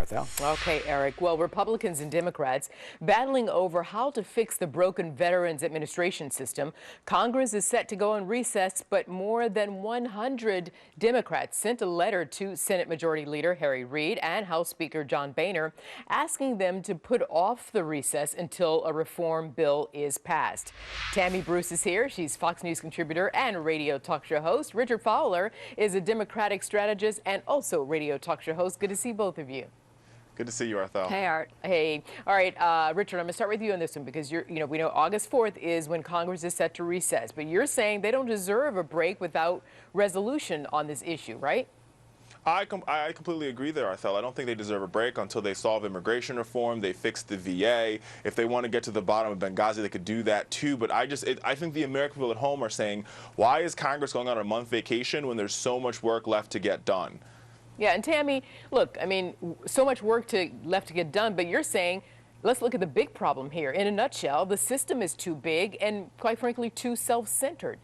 Arthel. Okay, Eric. Well, Republicans and Democrats battling over how to fix the broken Veterans Administration system. Congress is set to go on recess, but more than 100 Democrats sent a letter to Senate Majority Leader Harry Reid and House Speaker John Boehner asking them to put off the recess until a reform bill is passed. Tammy Bruce is here. She's Fox News contributor and radio talk show host. Richard Fowler is a Democratic strategist and also radio talk show host. Good to see both of you. Good to see you, Arthel. Hey, Art. Hey. All right, Richard, I'm going to start with you on this one because we know August 4th is when Congress is set to recess, but you're saying they don't deserve a break without resolution on this issue, right? I completely agree there, Arthel. I don't think they deserve a break until they solve immigration reform, they fix the VA. If they want to get to the bottom of Benghazi, they could do that too. But I think the American people at home are saying, why is Congress going on a month vacation when there's so much work left to get done? Yeah, and Tammy, look, I mean, so much work left to get done, but you're saying, let's look at the big problem here. In a nutshell, the system is too big and, quite frankly, too self-centered.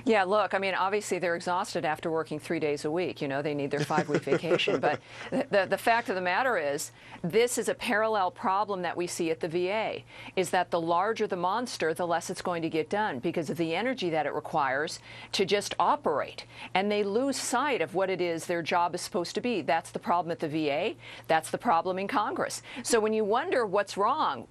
Yeah, look, I mean, obviously they're exhausted after working 3 days a week. You know, they need their 5-week vacation. But the fact of the matter is, this is a parallel problem that we see at the VA, is that the larger the monster, the less it's going to get done because of the energy that it requires to just operate. And they lose sight of what it is their job is supposed to be. That's the problem at the VA. That's the problem in Congress. So when you wonder what's wrong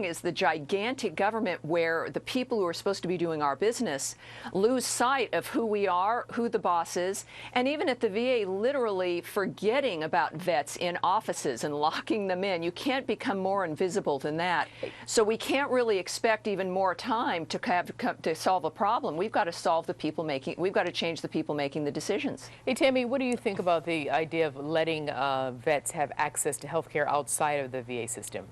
is the gigantic government where the people who are supposed to be doing our business lose sight of who we are, who the boss is, and even at the VA, literally forgetting about vets in offices and locking them in. You can't become more invisible than that. So we can't really expect even more time to solve a problem. We've got to solve the people making, we've got to change the people making the decisions. Hey, Tammy, what do you think about the idea of letting vets have access to health care outside of the VA system?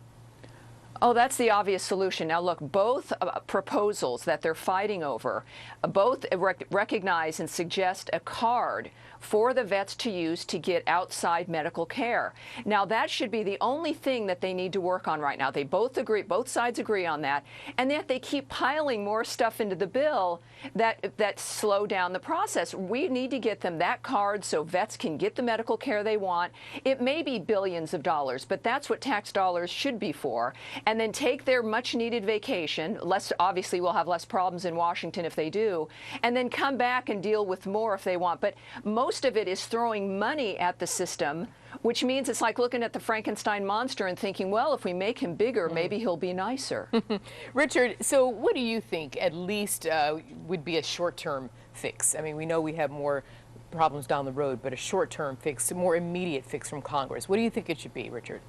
Oh, that's the obvious solution. Now, look, both proposals that they're fighting over, both recognize and suggest a card for the vets to use to get outside medical care. That should be the only thing that they need to work on right now. They both agree, both sides agree on that, and yet they keep piling more stuff into the bill that slow down the process. We need to get them that card so vets can get the medical care they want. It may be billions of dollars, but that's what tax dollars should be for. And then take their much-needed vacation. Obviously, we'll have less problems in Washington if they do, and then come back and deal with more if they want. But most of it is throwing money at the system, which means it's like looking at the Frankenstein monster and thinking, well, if we make him bigger, maybe he'll be nicer. Richard, so what do you think at least would be a short-term fix? I mean, we know we have more problems down the road, but a short-term fix, a more immediate fix from Congress. What do you think it should be, Richard?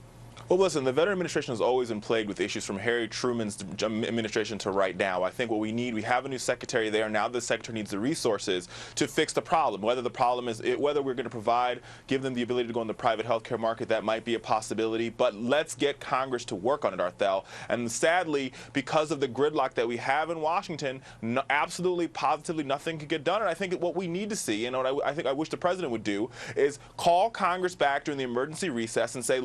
Well, listen, the Veteran Administration has always been plagued with issues from Harry Truman's administration to right now. I think what we have a new secretary there. Now the secretary needs the resources to fix the problem. Whether the problem is whether we're going to give them the ability to go in the private healthcare market, that might be a possibility. But let's get Congress to work on it, Arthel. And sadly, because of the gridlock that we have in Washington, absolutely, positively nothing can get done. And I think what we need to see, and what I wish the president would do, is call Congress back during the emergency recess and say,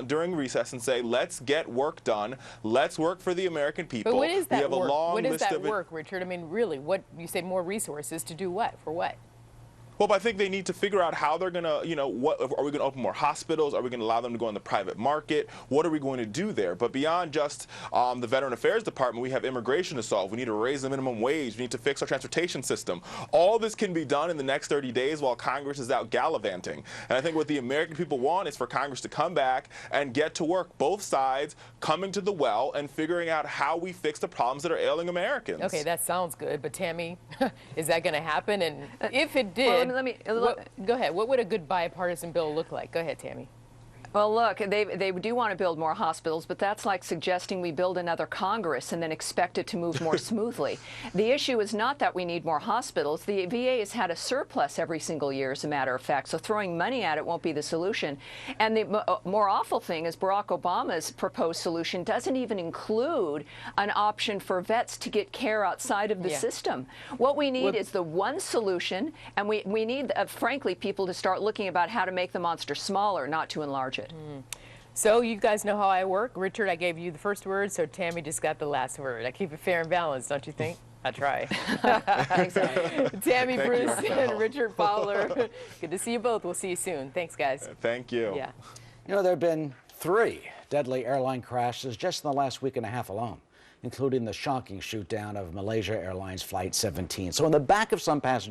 during recess and say, let's get work done. Let's work for the American people. But what is that work? What is that work, Richard? I mean, really, what you say, more resources to do what? For what? Well, I think they need to figure out how they're going to, what are we going to open more hospitals? Are we going to allow them to go in the private market? What are we going to do there? But beyond just the Veteran Affairs Department, we have immigration to solve. We need to raise the minimum wage. We need to fix our transportation system. All this can be done in the next 30 days while Congress is out gallivanting. And I think what the American people want is for Congress to come back and get to work, both sides coming to the well and figuring out how we fix the problems that are ailing Americans. Okay, that sounds good. But Tammy, is that going to happen? And if it did, go ahead. What would a good bipartisan bill look like? Go ahead, Tammy. Well, look, they do want to build more hospitals, but that's like suggesting we build another Congress and then expect it to move more smoothly. The issue is not that we need more hospitals. The VA has had a surplus every single year, as a matter of fact, so throwing money at it won't be the solution. And the more awful thing is Barack Obama's proposed solution doesn't even include an option for vets to get care outside of the system. What we need is the one solution, and we need, frankly, people to start looking about how to make the monster smaller, not to enlarge it. So you guys know how I work. Richard, I gave you the first word, so Tammy just got the last word. I keep it fair and balanced, don't you think? I try. Exactly. Tammy Thank Bruce you. and Richard Fowler. Good to see you both. We'll see you soon. Thanks, guys. Thank you. Yeah. You know, there have been 3 deadly airline crashes just in the last week and a half alone, including the shocking shoot down of Malaysia Airlines Flight 17. So in the back of some passengers'